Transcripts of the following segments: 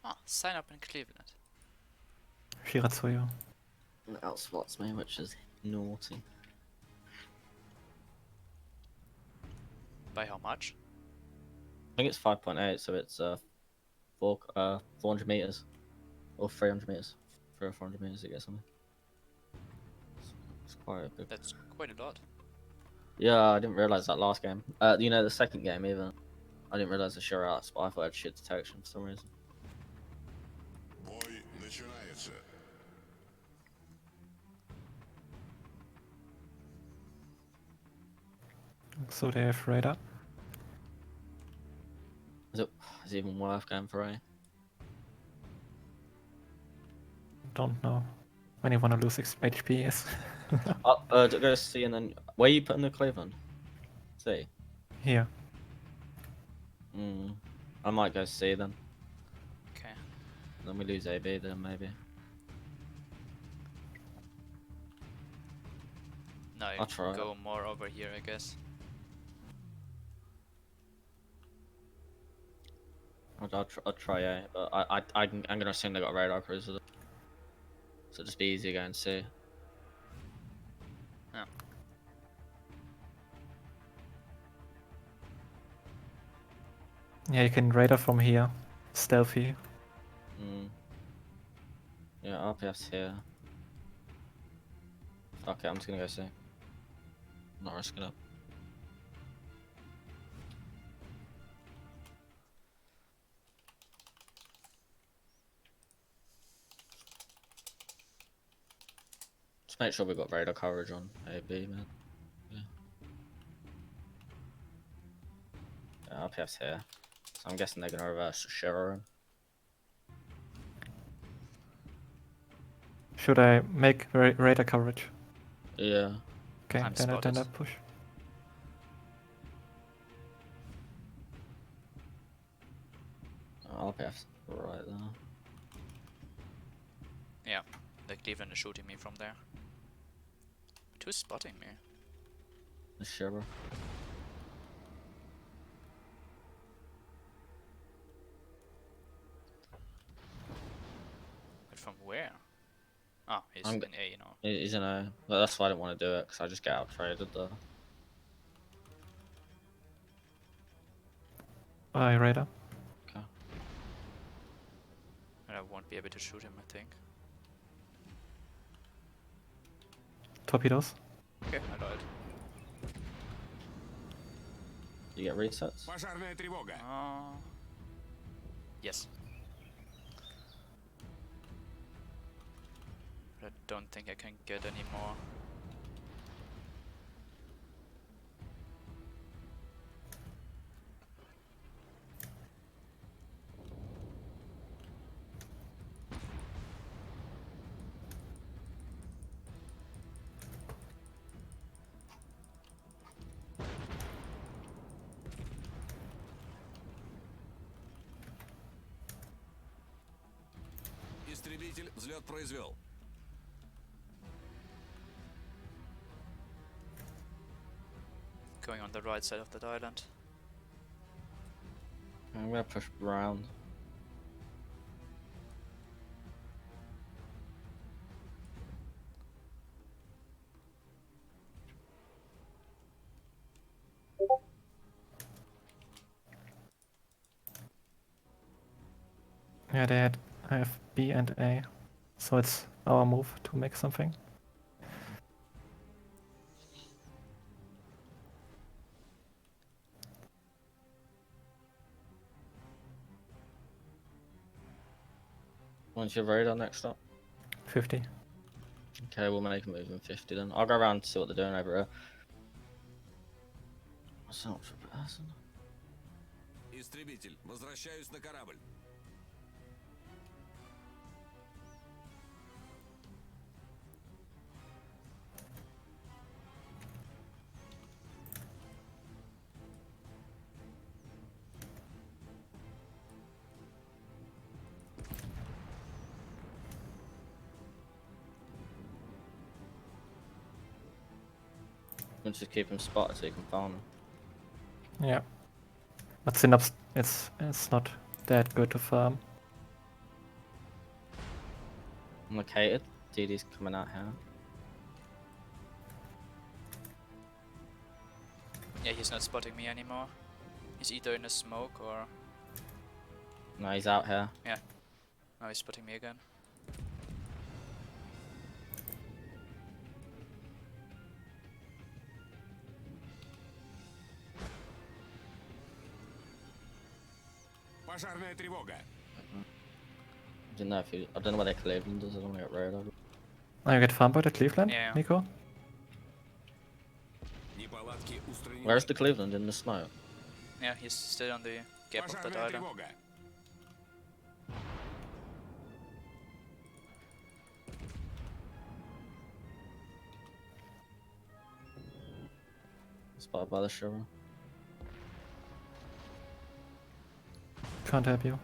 Ah, sign up in Cleveland. Shiratsuyu. And it outspots me, which is naughty. By how much? I think it's 5.8, so it's 400 meters or 300 meters. 300 or 400 meters to get something. It's quite a big. That's quite a lot. Yeah, I didn't realize that last game. You know, the second game even. I didn't realize the sure outs, but I thought I had shit detection for some reason. Бой начинается. So they have radar. Is it even worth going for A? Don't know. When you want to lose HP, yes. Go to C and then where are you putting the Cleveland? C. Here. I might go C then. Okay. Then we lose AB then maybe. No, I'll try it. go more over here, I guess. I'll try A, but I'm gonna assume they got radar cruiser. So just be easy going C. Yeah. Yeah, you can radar from here. Stealthy. Yeah, RPF's here. Okay, I'm just gonna go C. Not risking it. Just make sure we got radar coverage on AB, man. Yeah, RPF's here. So I'm guessing they're gonna reverse Shiro. Should I make radar coverage? Yeah. Okay, I'm then I spotted. push. RPF's right there. Yeah, the Cleveland is shooting me from there. But who's spotting me? The Shiro. But from where? Oh, he's I'm in A, you know. He's in A. But that's why I didn't want to do it, because I just get out traded there. I radar. Okay. And I won't be able to shoot him, I think. Torpedoes. Okay, I died. You get resets? Пожарная тревога. Yes. But I don't think I can get any more. Истребитель взлет произвел. Going on the right side of that island. I'm gonna push round. Yeah, I have B and A. So it's our move to make something. Once you're radar next stop. 50. Okay, we'll make a move in 50 then. I'll go around to see what they're doing over here. What's that for person? Истребитель, возвращаюсь на корабль. We'll just keep him spotted so you can farm him. Yeah. But Synapse, it's not that good to farm. I'm located. DD's coming out here. Yeah, he's not spotting me anymore. He's either in a smoke or... No, he's out here. Now he's spotting me again. Пожарная тревога. I didn't know if you. I don't know where their Cleveland is. I don't want to get radar. Now you get farmed by the Cleveland, Yeah. Nico? Неполадки устранены. Where's the Cleveland in the smoke? Yeah, he's still on the gap of the Пожарная island. тревога. Spotted by the shovel. Can't help you.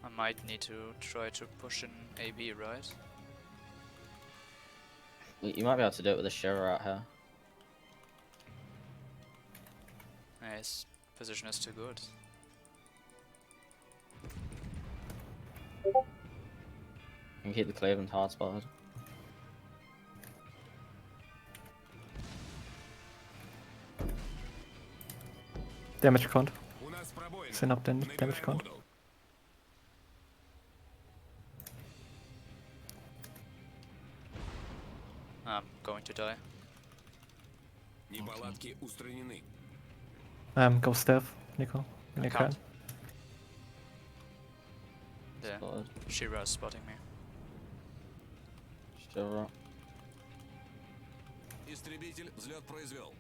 I might need to try to push an AB, right? You might be able to do it with a shiver out here. Yeah, his position is too good. You can keep the Cleveland hard spotted. Damage count. У нас пробоина. Send up the damage Набираем count. воду. I'm going to die. Неполадки устранены. Go stealth, Nico. When you can. Can't. Yeah, Spotted. Shira is spotting me. Shiver. Истребитель взлет произвел.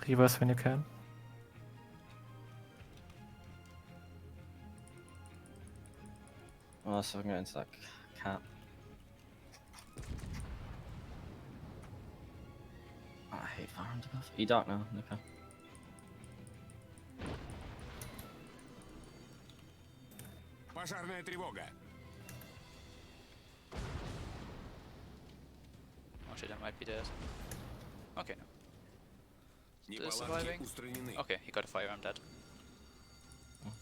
Reverse when you can. Oh, so I can get into that cat. Oh, I hate firing to buff. You dark now, Nico. Пожарная тревога. Oh shit, I might be dead. Okay, no. Still Неполадки surviving? устранены. Okay, he got a fire, I'm dead.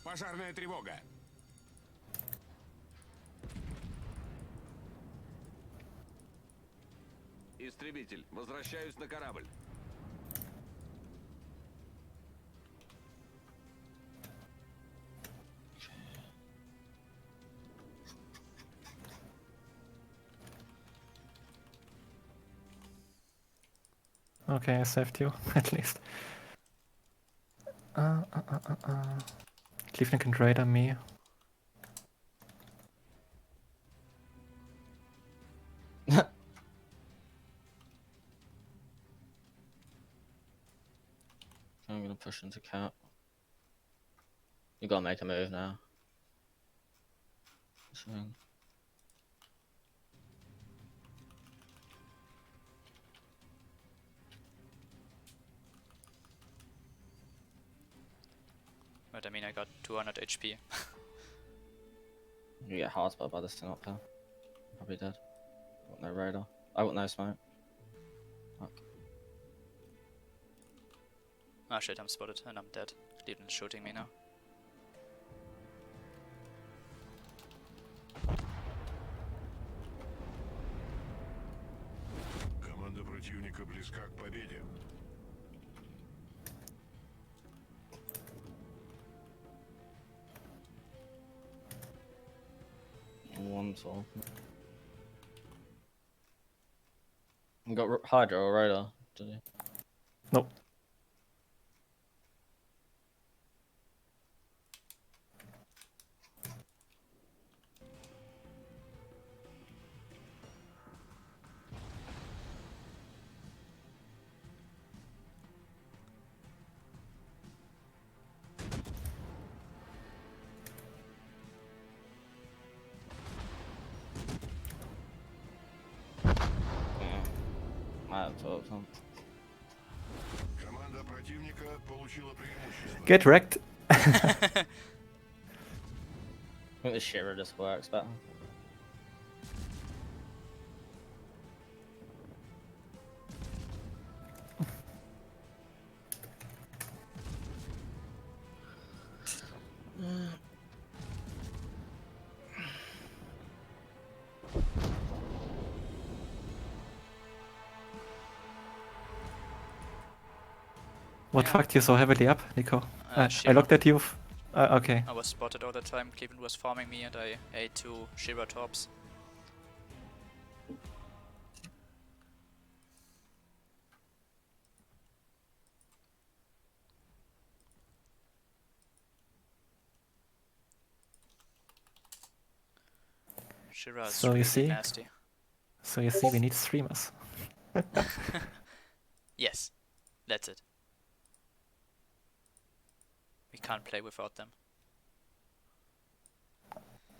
Пожарная тревога. Истребитель, возвращаюсь на корабль. Okay, I saved you, at least. Cleveland can radar me. I'm gonna push into cat. You gotta make a move now. Swing. But I mean, I got 200 HP. You get hard spot by this thing up here. Probably dead. I want no radar. I want no smoke. Fuck. Ah shit, I'm spotted and I'm dead. Cleveland's shooting me now. Команда противника близка к победе. One soul. You got Hydra or radar, did you? Nope. Yeah. I have to some. Команда противника получила преимущество. Get wrecked. I think the shiver just works better. What Yeah. fucked you so heavily up, Nico? I Shira. looked at you. Okay. I was spotted all the time. Cleveland was farming me, and I ate 2 Shira tops. Shira is So you really see? nasty. So you see, we need streamers. Yes, that's it. We can't play without them.